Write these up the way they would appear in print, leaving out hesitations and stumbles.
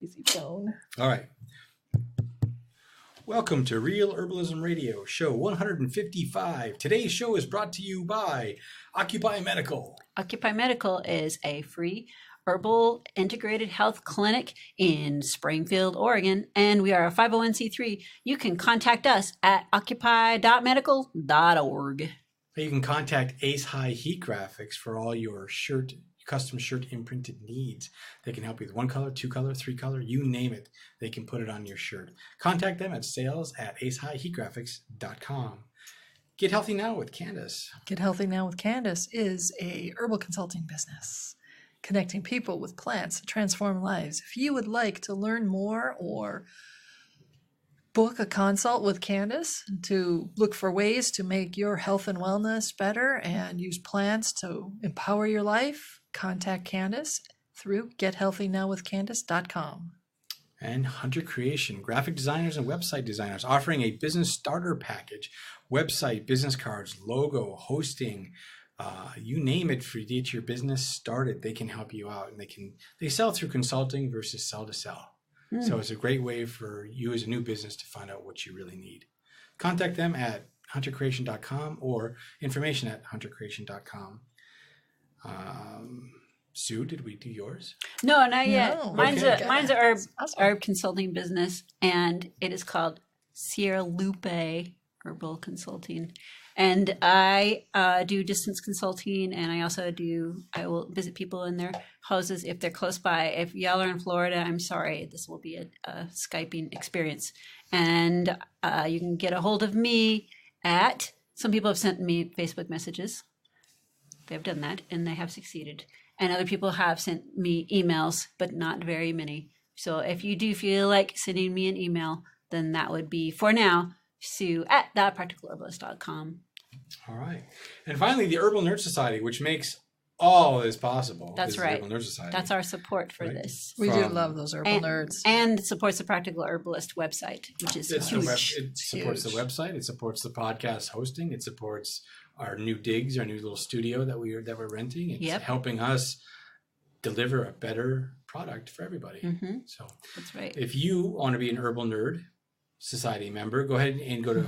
Easy phone. All right. Welcome to Real Herbalism Radio, show 155. Today's show is brought to you by Occupy Medical. Occupy Medical is a free herbal integrated health clinic in Springfield, Oregon, and we are a 501c3. You can contact us at occupy.medical.org. You can contact Ace High Heat Graphics for all your custom shirt imprinted needs. They can help you with 1 color, 2 color, 3 color, you name it. They can put it on your shirt. Contact them at sales@acehighheatgraphics.com. Get Healthy Now with Candace. Get Healthy Now with Candace is a herbal consulting business connecting people with plants to transform lives. If you would like to learn more or book a consult with Candace to look for ways to make your health and wellness better and use plants to empower your life, contact Candace through gethealthynowwithcandace.com. And Hunter Creation, graphic designers and website designers offering a business starter package, website, business cards, logo, hosting, you name it, for to get your business started. They can help you out, and they sell through consulting versus sell to sell. So it's a great way for you as a new business to find out what you really need. Contact them at huntercreation.com or information at huntercreation.com. Sue, did we do yours? No, not yet. No. Mine's Okay. mine's a herb, Awesome. herb consulting business, and it is called Sierra Lupe Herbal Consulting. And I do distance consulting, and I will visit people in their houses if they're close by. If y'all are in Florida, I'm sorry, this will be a Skyping experience. And you can get a hold of me at, some people have sent me Facebook messages. They've done that, and they have succeeded. And other people have sent me emails, but not very many. So if you do feel like sending me an email, then that would be, for now, Sue at thepracticalherbalist.com. All right. And finally, the Herbal Nerd Society, which makes all this possible. That's is right. The Herbal Nerd Society. That's our support for Right. this. We do From- love those herbal nerds. And supports the Practical Herbalist website, which is It huge. supports the website. It supports the podcast hosting. It supports our new digs, our new little studio that we're renting. It's helping us deliver a better product for everybody. Mhm. So That's right. if you want to be an Herbal Nerd Society member, go ahead and go to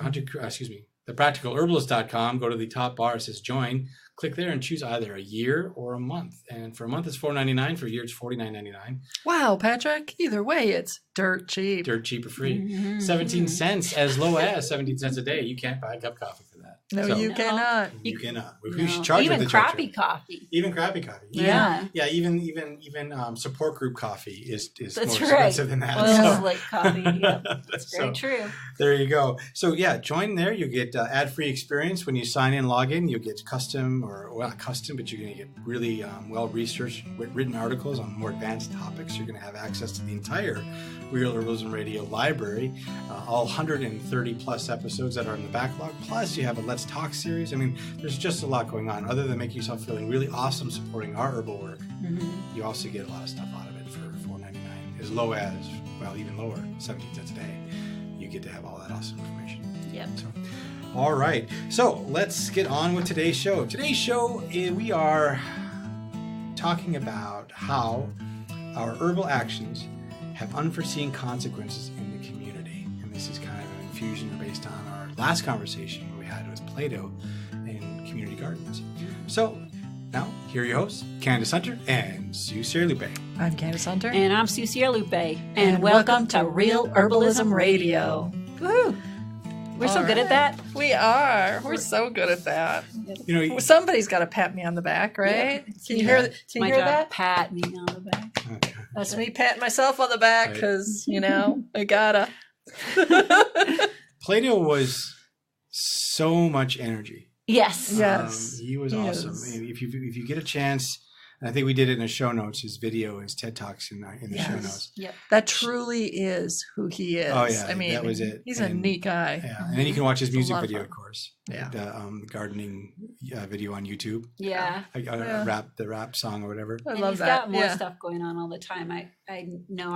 thepracticalherbalist.com. Go to the top bar. It says join. Click there and choose either a year or a month. And for a month, it's $4.99. For a year, it's $49.99. Wow, Patrick. Either way, it's dirt cheap. Dirt cheap or free. Mhm. 17 cents, as low as 17 cents a day. You can't buy a cup of coffee for that. No, So, you No. cannot. You cannot. We No. should charge Even what they crappy charge. coffee. Even crappy coffee. Yeah. Yeah. Even support group coffee is That's more right. expensive than that. Oil So- slick coffee. Yep. That's very So, true. there you go. So yeah, join there. You'll get ad-free experience when you sign in, log in. You'll get custom, or well, not custom, but you're going to get really well-researched, written articles on more advanced topics. You're going to have access to the entire Real Herbalism Radio library, all 130 plus episodes that are in the backlog. Plus, you have a Let's Talk series. I mean, there's just a lot going on. Other than making yourself feeling really awesome supporting our herbal work, you also get a lot of stuff out of it for $4.99, as low as, well, even lower, 17 cents a day. You get to have all that awesome information. Yep. So, all right. So let's get on with today's show. Today's show, we are talking about how our herbal actions have unforeseen consequences in the community. And this is kind of an infusion based on our last conversation we had with Plaedo and community gardens. So now, here are your hosts, Candace Hunter and Sue Lupe. I'm Candace Hunter. And I'm Sue Lupe. And welcome to Real Herbalism Radio. Woo! We're so good at that. We are. We're so good at that. You know, Somebody's got to pat me on the back, right? Can you hear, My hear job, that? pat me on the back. okay. That's me patting myself on the back Right. because, I gotta. Plaedo was so much energy. Yes. Yes. He was he awesome. is. If you get a chance, and I think we did it in the show notes, his video, his TED Talks in the show Yes. notes. Yep. That truly is who he is. Oh, yeah, I mean, that was it. He's a And- neat guy. Yeah, and then you can watch his It's a music lot of video, fun. of course. Yeah. The gardening video on YouTube. Yeah. Yeah. The rap song or whatever. I And love he's that. got more Yeah. stuff going on all the time. I know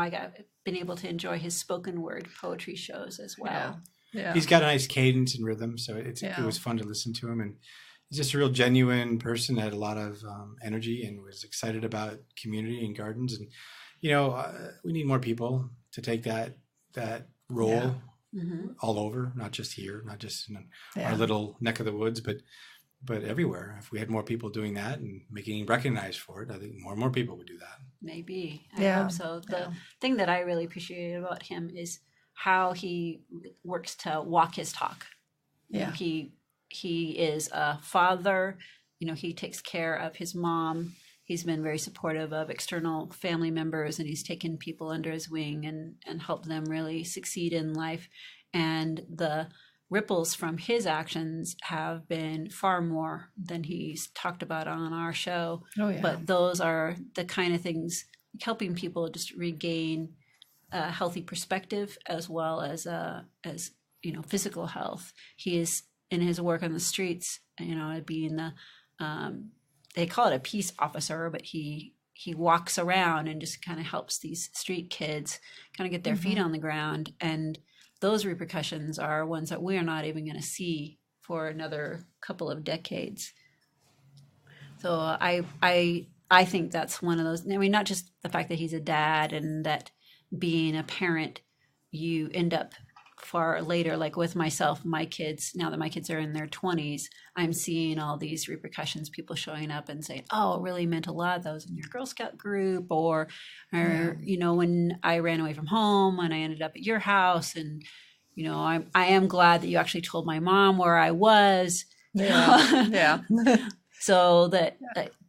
been able to enjoy his spoken word poetry shows as well. Yeah. He's got a nice cadence and rhythm, so it Yeah. was fun to listen to him. And he's just a real genuine person, had a lot of energy and was excited about community and gardens. And we need more people to take that role Yeah. all over, not just here, not just in Yeah. our little neck of the woods, but everywhere. If we had more people doing that and making recognized for it, I think more and more people would do that. Maybe. I Yeah. hope so. The Yeah. thing that I really appreciate about him is how he works to walk his talk. Yeah. He is a father. He takes care of his mom. He's been very supportive of external family members, and he's taken people under his wing and helped them really succeed in life. And the ripples from his actions have been far more than he's talked about on our show. Oh, yeah. But those are the kind of things, helping people just regain a healthy perspective as well as physical health. He is, in his work on the streets, being the they call it a peace officer, but he walks around and just kind of helps these street kids kind of get their feet on the ground. And those repercussions are ones that we are not even going to see for another couple of decades. So I think that's one of those. I mean, not just the fact that he's a dad and that being a parent, you end up far later, like with myself, my kids, now that my kids are in their 20s, I'm seeing all these repercussions, people showing up and saying, oh, it really meant a lot. That was in your Girl Scout group, or when I ran away from home, when I ended up at your house. And, I am glad that you actually told my mom where I was. Yeah. Yeah. So that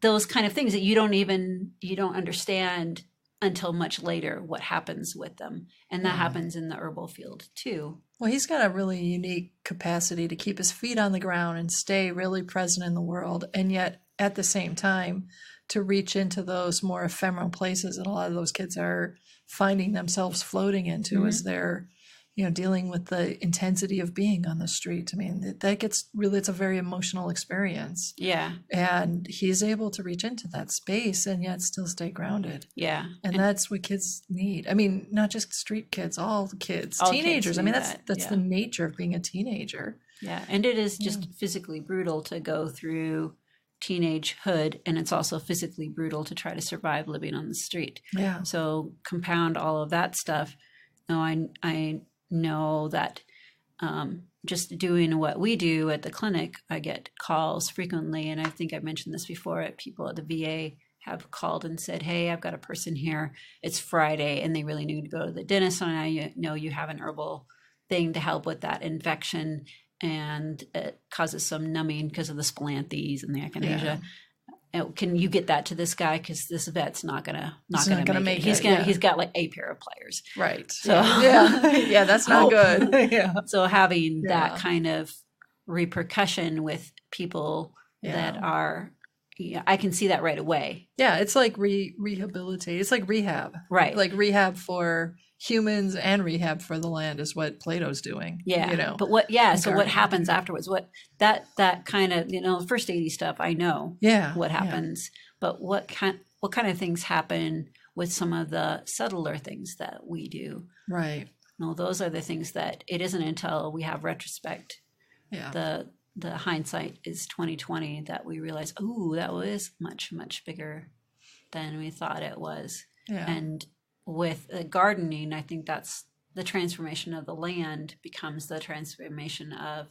those kind of things that you don't understand until much later what happens with them. And that happens in the herbal field too. Well, he's got a really unique capacity to keep his feet on the ground and stay really present in the world, and yet at the same time to reach into those more ephemeral places that a lot of those kids are finding themselves floating into as they're dealing with the intensity of being on the street. I mean, that gets really, it's a very emotional experience. Yeah. And he's able to reach into that space and yet still stay grounded. Yeah. And that's what kids need. I mean, not just street kids, all kids, All teenagers. kids I mean, need that's that, the nature of being a teenager. Yeah. And it is just physically brutal to go through teenagehood, and it's also physically brutal to try to survive living on the street. Yeah. So compound all of that stuff. No, I know that just doing what we do at the clinic, I get calls frequently, and I think I mentioned this before, people at the VA have called and said, hey, I've got a person here, it's Friday, and they really need to go to the dentist, and I know you have an herbal thing to help with that infection, and it causes some numbing because of the splanths and the echinacea. Yeah. Can you get that to this guy? Because this vet's not gonna make it. He's got like a pair of pliers. Right. So yeah, that's not good. Yeah. So having that kind of repercussion with people that are, I can see that right away. Yeah, it's like rehabilitate. It's like rehab. Right. Like rehab for humans and rehab for the land is what Plaedo's doing. Yeah. But what happens afterwards? What that kind of, first 80 stuff, I know what happens, but what kind of things happen with some of the subtler things that we do? Right. No, those are the things that it isn't until we have retrospect. Yeah. The hindsight is 2020 that we realize, oh, that was much, much bigger than we thought it was. Yeah. And with gardening, I think that's the transformation of the land becomes the transformation of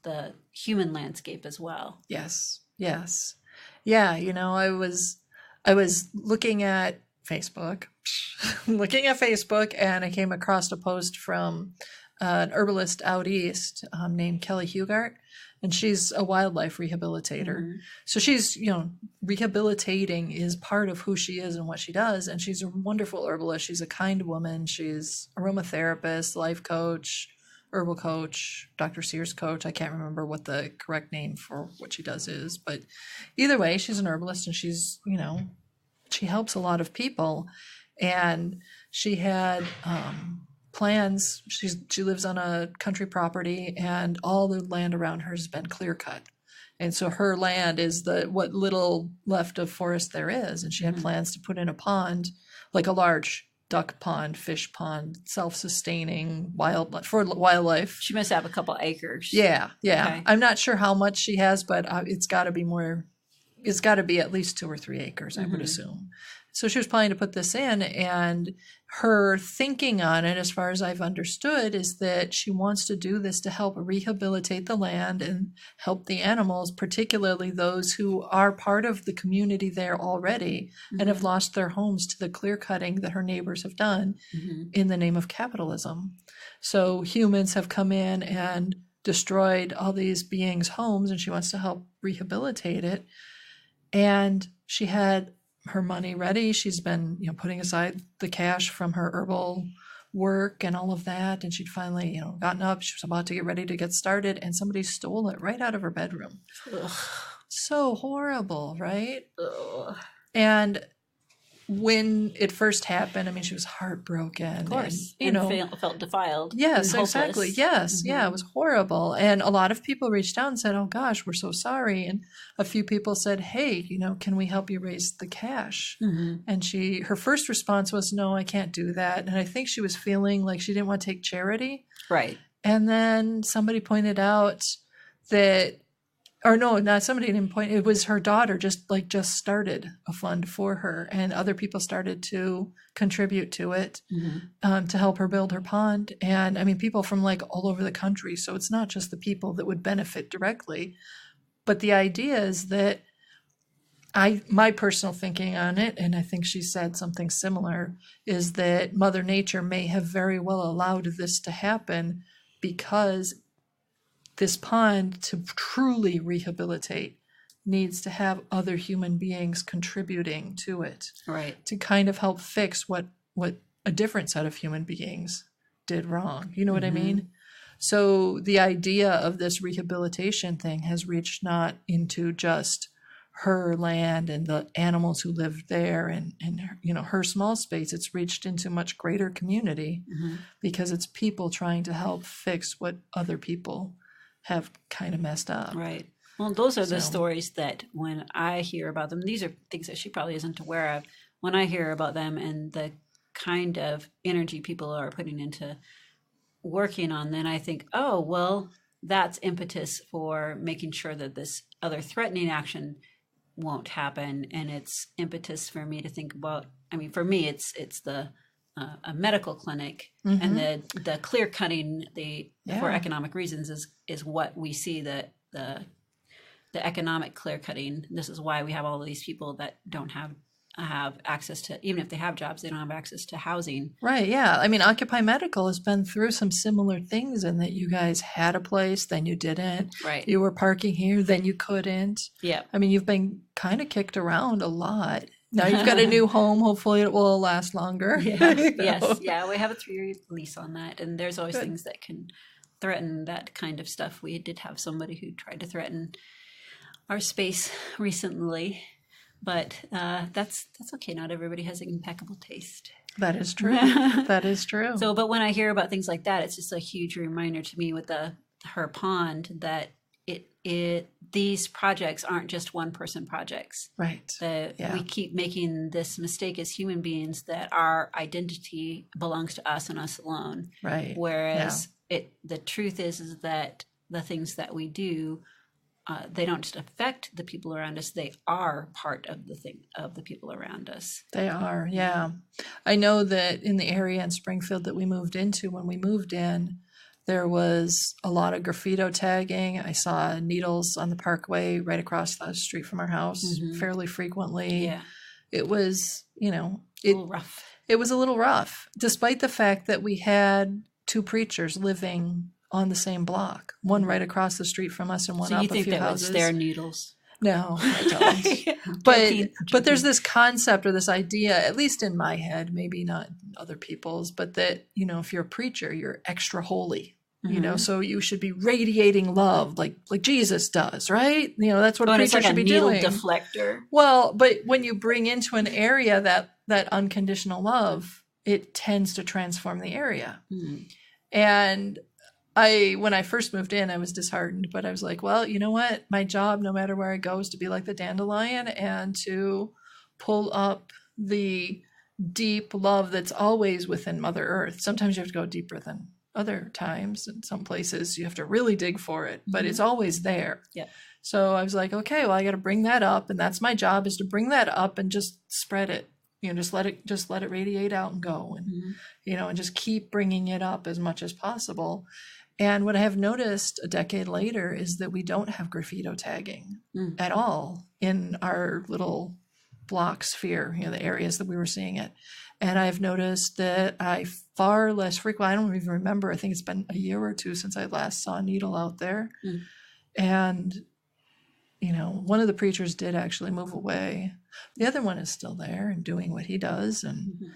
the human landscape as well. Yes. Yes. Yeah. I was looking at Facebook, and I came across a post from an herbalist out east named Kelly Hugart, and she's a wildlife rehabilitator. Mm-hmm. So she's, rehabilitating is part of who she is and what she does. And she's a wonderful herbalist. She's a kind woman. She's aromatherapist, life coach, herbal coach, Dr. Sears coach. I can't remember what the correct name for what she does is, but either way, she's an herbalist, and she's, she helps a lot of people. And she had plans. She lives on a country property, and all the land around her has been clear cut. And so her land is what little left of forest there is. And she had plans to put in a pond, like a large duck pond, fish pond, self-sustaining for wildlife. She must have a couple acres. Yeah. Okay. I'm not sure how much she has, but it's got to be more it's got to be at least 2 or 3 acres, I would assume. So she was planning to put this in, and her thinking on it, as far as I've understood, is that she wants to do this to help rehabilitate the land and help the animals, particularly those who are part of the community there already and have lost their homes to the clear cutting that her neighbors have done in the name of capitalism. So humans have come in and destroyed all these beings' homes, and she wants to help rehabilitate it. And she had her money ready. She's been, putting aside the cash from her herbal work and all of that. And she'd finally, gotten up. She was about to get ready to get started, and somebody stole it right out of her bedroom. Ugh. So horrible, right? Ugh. And when it first happened, I mean, she was heartbroken. Of course. And, felt defiled. Yes, and exactly. hopeless. Yes. Yeah, it was horrible. And a lot of people reached out and said, oh gosh, we're so sorry. And a few people said, hey, can we help you raise the cash? And her first response was, no, I can't do that. And I think she was feeling like she didn't want to take charity. Right. And then somebody pointed out that, or no, not somebody didn't point, it was her daughter just started a fund for her, and other people started to contribute to it to help her build her pond. And I mean, people from all over the country. So it's not just the people that would benefit directly, but the idea is that my personal thinking on it, and I think she said something similar, is that Mother Nature may have very well allowed this to happen because this pond, to truly rehabilitate, needs to have other human beings contributing to it, Right. to kind of help fix what a different set of human beings did wrong. You know what I mean? So the idea of this rehabilitation thing has reached not into just her land and the animals who lived there and her small space. It's reached into much greater community because it's people trying to help fix what other people have kind of messed up. Right. Well, those are the stories that when I hear about them, these are things that she probably isn't aware of. When I hear about them and the kind of energy people are putting into working on, then I think, oh, well, that's impetus for making sure that this other threatening action won't happen. And it's impetus for me to think about, I mean, for me, it's the a medical clinic, and the clear cutting for economic reasons is what we see, the economic clear cutting. This is why we have all of these people that don't have access to, even if they have jobs, they don't have access to housing. Right. Yeah. I mean, Occupy Medical has been through some similar things in that you guys had a place, then you didn't. Right. You were parking here, then you couldn't. Yeah. I mean, you've been kind of kicked around a lot. Now you've got a new home. Hopefully it will last longer. Yeah. Yes. Yeah. We have a 3-year lease on that. And there's always things that can threaten that kind of stuff. We did have somebody who tried to threaten our space recently, but that's okay. Not everybody has impeccable taste. That is true. That is true. So, but when I hear about things like that, it's just a huge reminder to me with her pond that these projects aren't just one person projects. Right. We keep making this mistake as human beings that our identity belongs to us and us alone. Right. Whereas the truth is that the things that we do, they don't just affect the people around us; they are part of the people around us. They are. Yeah. I know that in the area in Springfield that we moved into, when we moved in, there was a lot of graffito tagging. I saw needles on the parkway right across the street from our house fairly frequently. Yeah. It was, A little rough. It was a little rough, despite the fact that we had 2 preachers living on the same block, one right across the street from us and one So up you think a few that houses. was their needles? No, I don't. But there's this concept or this idea, at least in my head, maybe not other people's, but that, if you're a preacher, you're extra holy. So you should be radiating love like Jesus does, right? That's what a preacher should be doing. It's like a needle deflector. Well, but when you bring into an area that unconditional love, it tends to transform the area. And when I first moved in, I was disheartened, but I was like, well, you know what? My job, no matter where I go, is to be like the dandelion and to pull up the deep love that's always within Mother Earth. Sometimes you have to go deeper than other times. In some places, you have to really dig for it, but it's always there. Yeah. So I was like, okay, well, I got to bring that up, and that's my job, is to bring that up and just spread it. Just let it radiate out and go, and and just keep bringing it up as much as possible. And what I have noticed a decade later is that we don't have graffito tagging at all in our little block sphere, the areas that we were seeing it. And I've noticed that I far less frequently, I don't even remember, I think it's been a year or two since I last saw a needle out there. And one of the preachers did actually move away. The other one is still there and doing what he does. And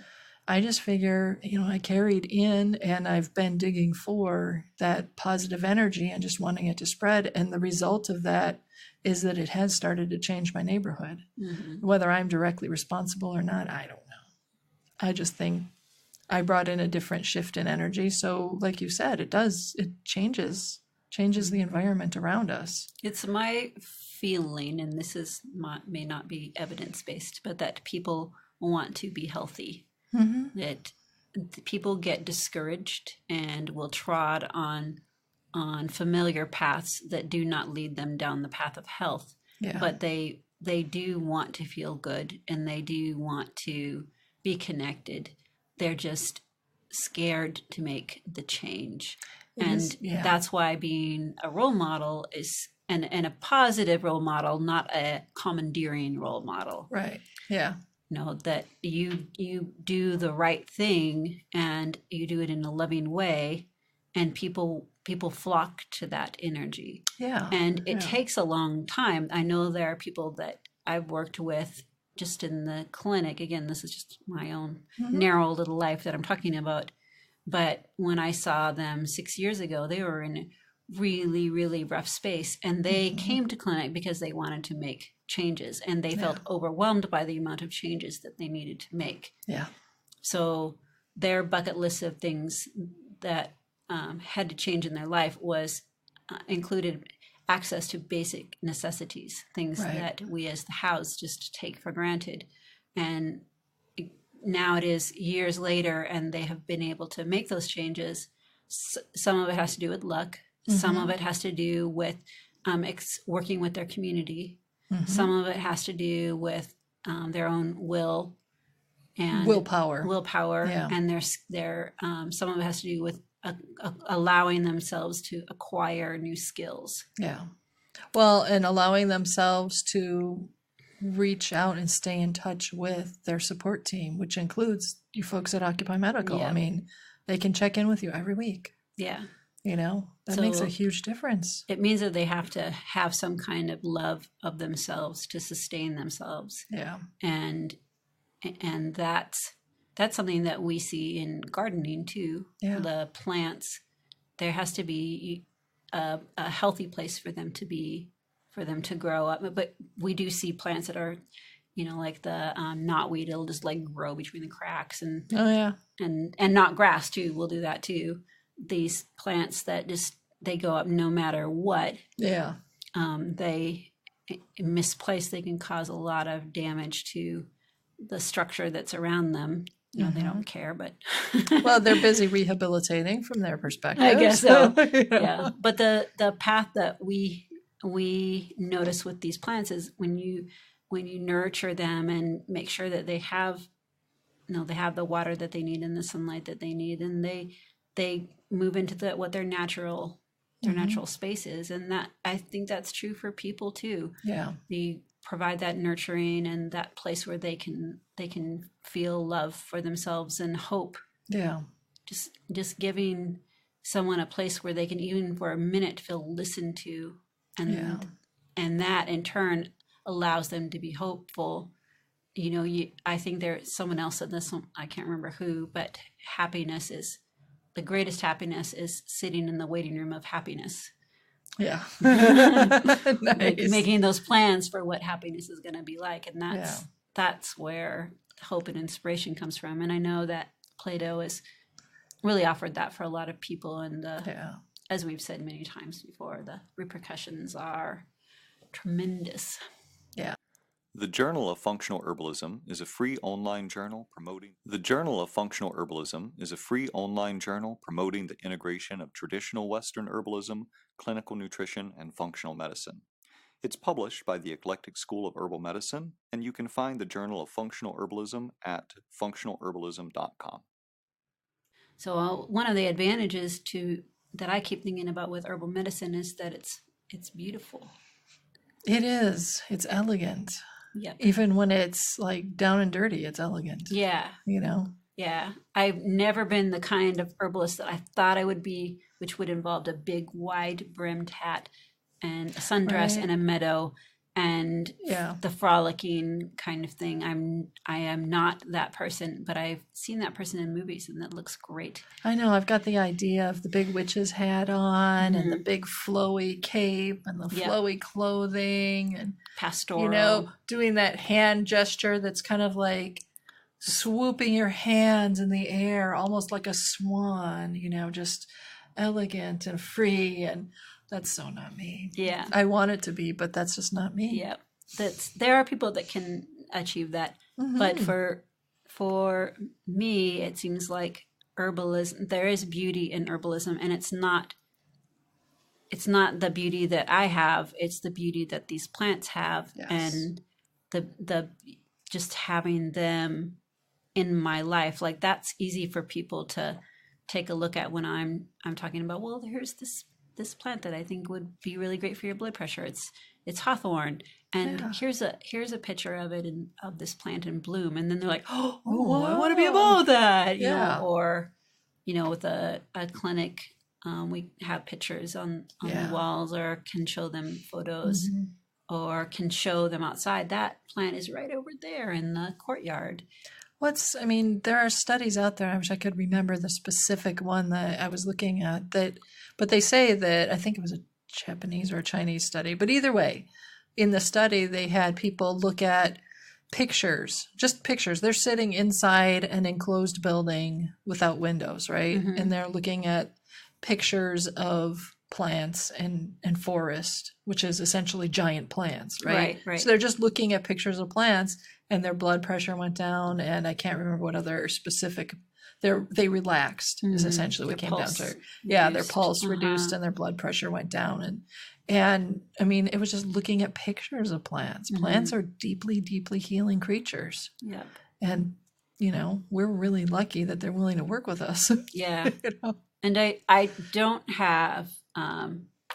I just figure, I carried in, and I've been digging for that positive energy and just wanting it to spread. And the result of that is that it has started to change my neighborhood. Whether I'm directly responsible or not, I don't know. I just think I brought in a different shift in energy. So like you said, it changes the environment around us. It's my feeling, and this may not be evidence-based, but that people want to be healthy. That people get discouraged and will trod on familiar paths that do not lead them down the path of health. But they do want to feel good, and they do want to be connected. They're just scared to make the change. That's why being a role model is and a positive role model, not a commandeering role model. Right. Yeah. That you do the right thing, and you do it in a loving way, and people flock to that energy. Yeah. And it takes a long time. I know there are people that I've worked with just in the clinic. Again, this is just my own narrow little life that I'm talking about. But when I saw them 6 years ago, they were in a really, really rough space. And they came to clinic because they wanted to make changes. And they felt overwhelmed by the amount of changes that they needed to make. Yeah. So their bucket list of things that had to change in their life was included access to basic necessities, things that we as the house just take for granted. And now it is years later, and they have been able to make those changes. Some of it has to do with luck. Some of it has to do with working with their community. Some of it has to do with their own will and willpower. And their some of it has to do with allowing themselves to acquire new skills. Yeah. Well, and allowing themselves to reach out and stay in touch with their support team, which includes you folks at Occupy Medical. I mean, they can check in with you every week. Yeah. That makes a huge difference. It means that they have to have some kind of love of themselves to sustain themselves. Yeah. And that's something that we see in gardening too. Yeah. The plants, there has to be a healthy place for them to grow up. But we do see plants that are, like the knotweed, it'll just like grow between the cracks, and and not grass too. We'll do that too. These plants that they go up no matter what. Yeah. They misplaced, they can cause a lot of damage to the structure that's around them. They don't care, but well, they're busy rehabilitating from their perspective. I guess so. Yeah. But the path that we notice with these plants is when you nurture them and make sure that they have the water that they need and the sunlight that they need, and they move into what their natural space is. And that, I think that's true for people too. Yeah. They provide that nurturing and that place where they can feel love for themselves and hope. Yeah. Just giving someone a place where they can, even for a minute, feel listened to, and that in turn allows them to be hopeful. I think someone else said this, I can't remember who, but the greatest happiness is sitting in the waiting room of happiness. Yeah. Nice. Making those plans for what happiness is going to be like. And that's where hope and inspiration comes from. And I know that Plaedo has really offered that for a lot of people. And as we've said many times before, the repercussions are tremendous. Yeah. The Journal of Functional Herbalism is a free online journal promoting the integration of traditional Western herbalism, clinical nutrition, and functional medicine. It's published by the Eclectic School of Herbal Medicine, and you can find the Journal of Functional Herbalism at functionalherbalism.com. So one of the advantages that I keep thinking about with herbal medicine is that it's beautiful. It is. It's elegant. Yep. Even when it's like down and dirty, it's elegant. Yeah. You know? Yeah. I've never been the kind of herbalist that I thought I would be, which would involve a big wide brimmed hat and a sundress and a meadow and the frolicking kind of thing. I am not that person, but I've seen that person in movies and that looks great. I know. I've got the idea of the big witch's hat on and the big flowy cape and the flowy clothing and pastoral. You know, doing that hand gesture that's kind of like swooping your hands in the air, almost like a swan, you know, just elegant and free. And that's so not me. Yeah. I want it to be, but that's just not me. Yeah. There are people that can achieve that. But for me, it seems like herbalism, there is beauty in herbalism, and it's not the beauty that I have, it's the beauty that these plants have. Yes. And the just having them in my life, like that's easy for people to take a look at when I'm talking about, well, here's this plant that I think would be really great for your blood pressure. It's hawthorn, and here's a picture of it of this plant in bloom, and then they're like, oh, I want to be about that, you know, or you know, with a clinic, we have pictures on the walls, or can show them photos, or can show them outside. That plant is right over there in the courtyard. There are studies out there. I wish I could remember the specific one that I was looking at but they say that, I think it was a Japanese or a Chinese study, but either way, in the study, they had people look at pictures, just pictures. They're sitting inside an enclosed building without windows, right? And they're looking at pictures of plants and forest, which is essentially giant plants, right? Right. So they're just looking at pictures of plants, and their blood pressure went down, and I can't remember what other specific. They relaxed is essentially what came down to. Yeah, their pulse reduced and their blood pressure went down, and I mean, it was just looking at pictures of plants. Plants are deeply, deeply healing creatures. Yep. And you know, we're really lucky that they're willing to work with us. Yeah. You know? And I don't have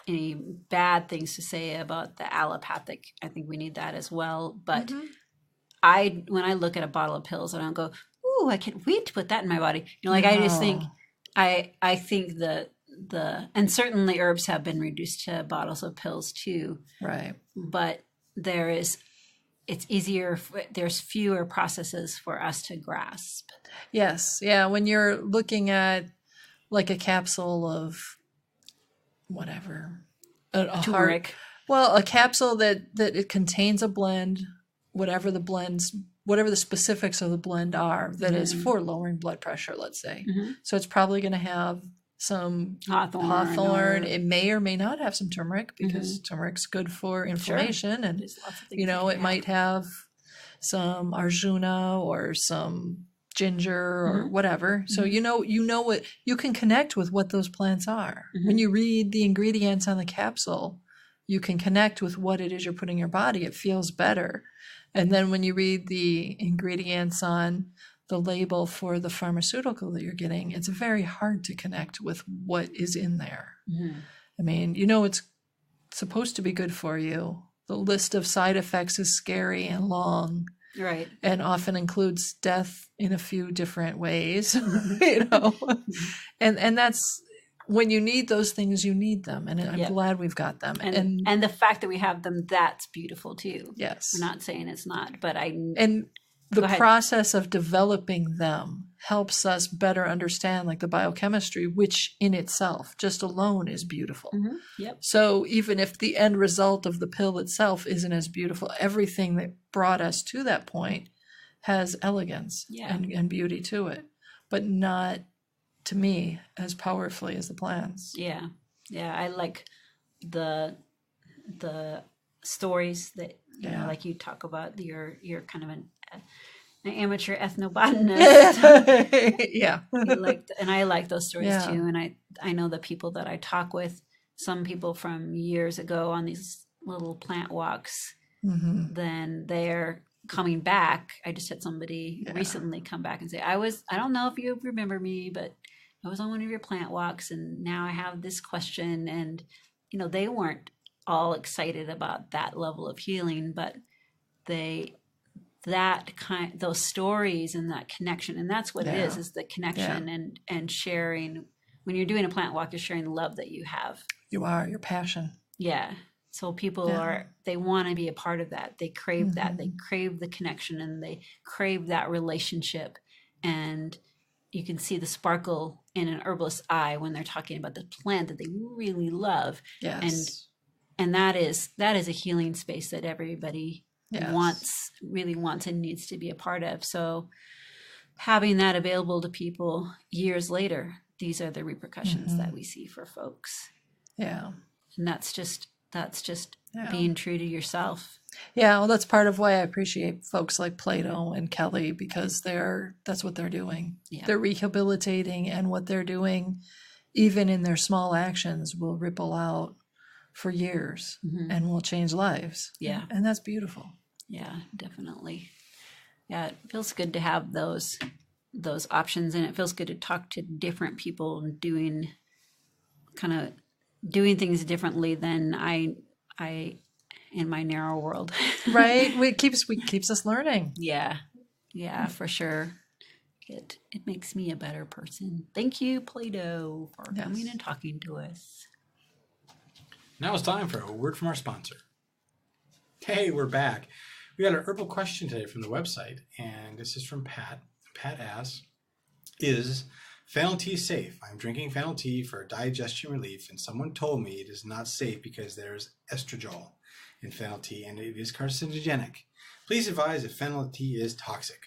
any bad things to say about the allopathic. I think we need that as well. But when I look at a bottle of pills, I don't go, ooh, I can't wait to put that in my body. You know, like I just think, I think and certainly herbs have been reduced to bottles of pills too. Right. But it's easier, there's fewer processes for us to grasp. Yes. Yeah. When you're looking at like a capsule of whatever, Turmeric. A capsule that it contains a blend, whatever the specifics of the blend are, that is for lowering blood pressure, let's say. So it's probably going to have some hawthorn. It may or may not have some turmeric, because turmeric's good for inflammation. And, you know, it might have some arjuna or some ginger or whatever. So you know what you can connect with, what those plants are. When you read the ingredients on the capsule, you can connect with what it is you're putting in your body. It feels better. And then when you read the ingredients on the label for the pharmaceutical that you're getting, it's very hard to connect with what is in there. I mean, you know, it's supposed to be good for you. The list of side effects is scary and long. Right. And often includes death in a few different ways, you know. And that's, when you need those things, you need them. And I'm glad we've got them. And the fact that we have them, that's beautiful too. Yes. I'm not saying it's not, but the process of developing them helps us better understand, like, the biochemistry, which in itself, just alone, is beautiful. Yep. So even if the end result of the pill itself isn't as beautiful, everything that brought us to that point has elegance and beauty to it, but not, to me, as powerfully as the plants. Yeah. I like the stories that, you know, Yeah. like you talk about, you're kind of an amateur ethnobotanist. Yeah. And I like those stories Yeah. too. And I know the people that I talk with, some people from years ago on these little plant walks, Mm-hmm. then they're coming back. I just had somebody Yeah. recently come back and say, I don't know if you remember me, but I was on one of your plant walks and now I have this question. And, you know, they weren't all excited about that level of healing, but those stories and that connection, and that's what it Yeah. is the connection and sharing. When you're doing a plant walk, you're sharing the love that you have. You are your passion. Yeah. So people they want to be a part of that. They crave that. They crave the connection and they crave that relationship. And you can see the sparkle in an herbalist's eye when they're talking about the plant that they really love. Yes. And that is a healing space that everybody Yes. really wants and needs to be a part of. So having that available to people years later, these are the repercussions that we see for folks. Yeah. And that's just being true to yourself. Yeah, well, that's part of why I appreciate folks like Plaedo and Kelly, because that's what they're doing. Yeah. They're rehabilitating, and what they're doing, even in their small actions, will ripple out for years and will change lives. Yeah. And that's beautiful. Yeah, definitely. Yeah, it feels good to have those options, and it feels good to talk to different people doing things differently than I in my narrow world. Right? It keeps us learning. Yeah, for sure. It makes me a better person. Thank you, Plaedo, for coming and talking to us. Now it's time for a word from our sponsor. Hey, we're back. We got an herbal question today from the website, and this is from Pat. Pat asks, is fennel tea safe? I'm drinking fennel tea for digestion relief, and someone told me it is not safe because there's estradiol in fennel tea, and it is carcinogenic. Please advise if fennel tea is toxic.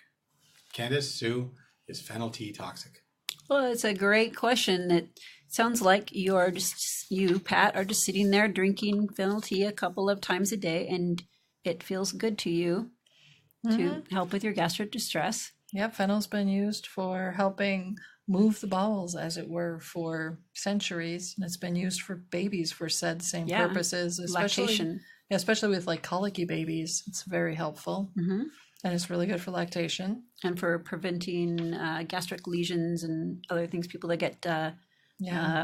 Candace, Sue, is fennel tea toxic? Well, it's a great question. It sounds like you, Pat, are just sitting there drinking fennel tea a couple of times a day, and it feels good to you to help with your gastric distress. Yep, fennel's been used for helping move the bowels, as it were, for centuries. And it's been used for babies for said same purposes, lactation. Especially with like colicky babies. It's very helpful. And it's really good for lactation. And for preventing gastric lesions and other things, people that get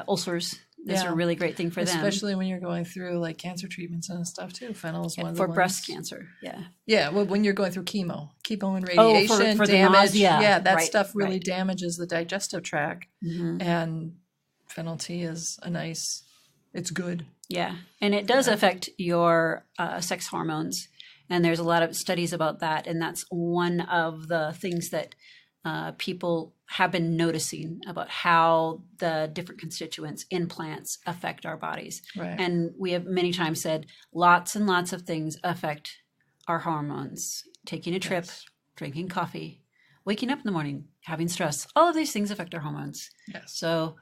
ulcers. That's a really great thing for them. Especially when you're going through like cancer treatments and stuff too. Fennel is one of the for ones. breast cancer. Yeah. Yeah, well, when you're going through chemo and radiation for the damage. nausea. Yeah, that Right, stuff really right. damages the digestive tract. And fennel tea is it's good. Yeah, and it does affect your sex hormones, and there's a lot of studies about that, and that's one of the things that people have been noticing about how the different constituents in plants affect our bodies. Right. And we have many times said lots and lots of things affect our hormones. Taking a trip, drinking coffee, waking up in the morning, having stress, all of these things affect our hormones. Yes. So,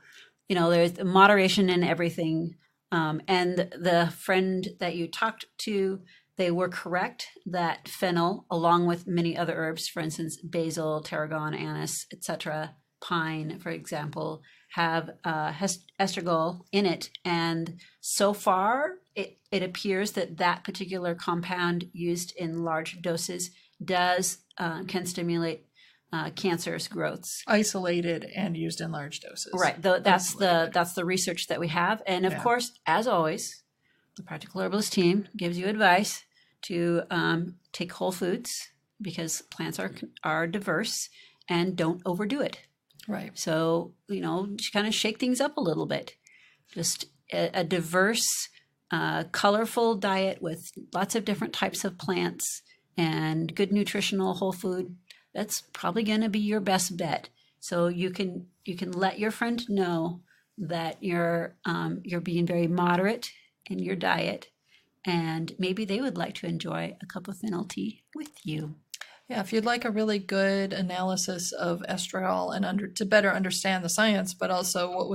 there's moderation in everything. And the friend that you talked to, they were correct that fennel, along with many other herbs, for instance, basil, tarragon, anise, etc., pine, for example, have estradiol in it. And so far, it appears that particular compound used in large doses can stimulate cancerous growths. Isolated and used in large doses. Right. That's the research that we have. And of course, as always, the Practical Herbalist team gives you advice to take whole foods, because plants are diverse, and don't overdo it. Right. So, just kind of shake things up a little bit. Just a diverse, colorful diet with lots of different types of plants and good nutritional whole food. That's probably going to be your best bet. So you can let your friend know that you're being very moderate in your diet, and maybe they would like to enjoy a cup of fennel tea with you. Yeah, if you'd like a really good analysis of estradiol and to better understand the science, but also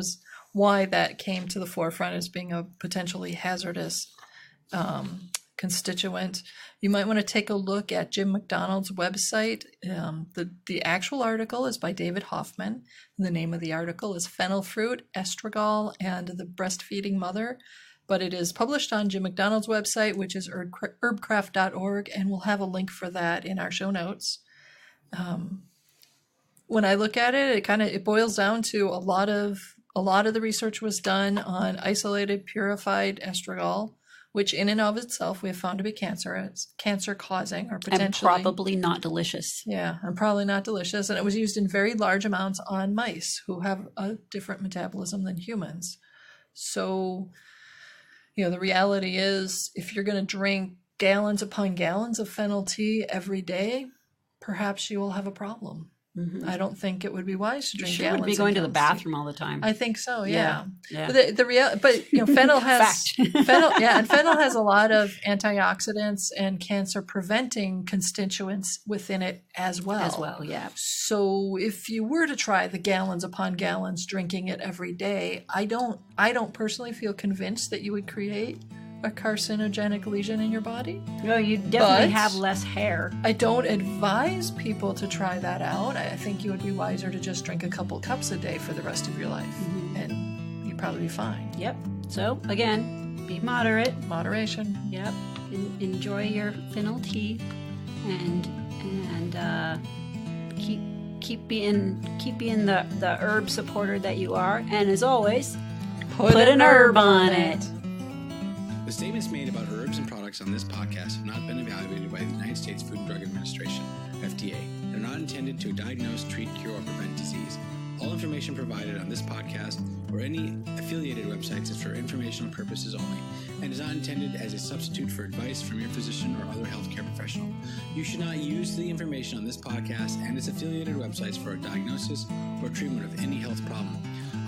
why that came to the forefront as being a potentially hazardous constituent. You might want to take a look at Jim McDonald's website. The actual article is by David Hoffman. The name of the article is Fennel Fruit, Estragol, and the Breastfeeding Mother. But it is published on Jim McDonald's website, which is herbcraft.org, and we'll have a link for that in our show notes. When I look at it, it boils down to a lot of the research was done on isolated purified estragol, which in and of itself we have found to be cancer causing or potentially and probably not delicious. Yeah, and probably not delicious. And it was used in very large amounts on mice who have a different metabolism than humans. So, the reality is, if you're going to drink gallons upon gallons of fennel tea every day, perhaps you will have a problem. Mm-hmm. I don't think it would be wise to drink gallons. Would be going to the bathroom all the time. I think so. Yeah. Yeah. But fennel has fennel has a lot of antioxidants and cancer preventing constituents within it as well. Yeah. So if you were to try the gallons upon gallons drinking it every day, I don't personally feel convinced that you would create a carcinogenic lesion in your body. No, you definitely have less hair. I don't advise people to try that out. I think you would be wiser to just drink a couple cups a day for the rest of your life, and you'd probably be fine. Yep. So again, be moderate. Moderation. Yep. Enjoy your fennel tea, and keep being the herb supporter that you are. And as always, put an herb on it. The statements made about herbs and products on this podcast have not been evaluated by the United States Food and Drug Administration, FDA. They're not intended to diagnose, treat, cure, or prevent disease. All information provided on this podcast or any affiliated websites is for informational purposes only and is not intended as a substitute for advice from your physician or other healthcare professional. You should not use the information on this podcast and its affiliated websites for a diagnosis or treatment of any health problem.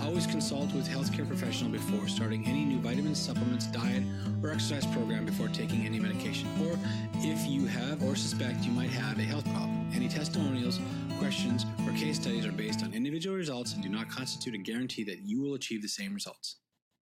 Always consult with a healthcare professional before starting any new vitamins, supplements, diet, or exercise program before taking any medication, or if you have or suspect you might have a health problem. Any testimonials, questions, or case studies are based on individual results and do not constitute a guarantee that you will achieve the same results.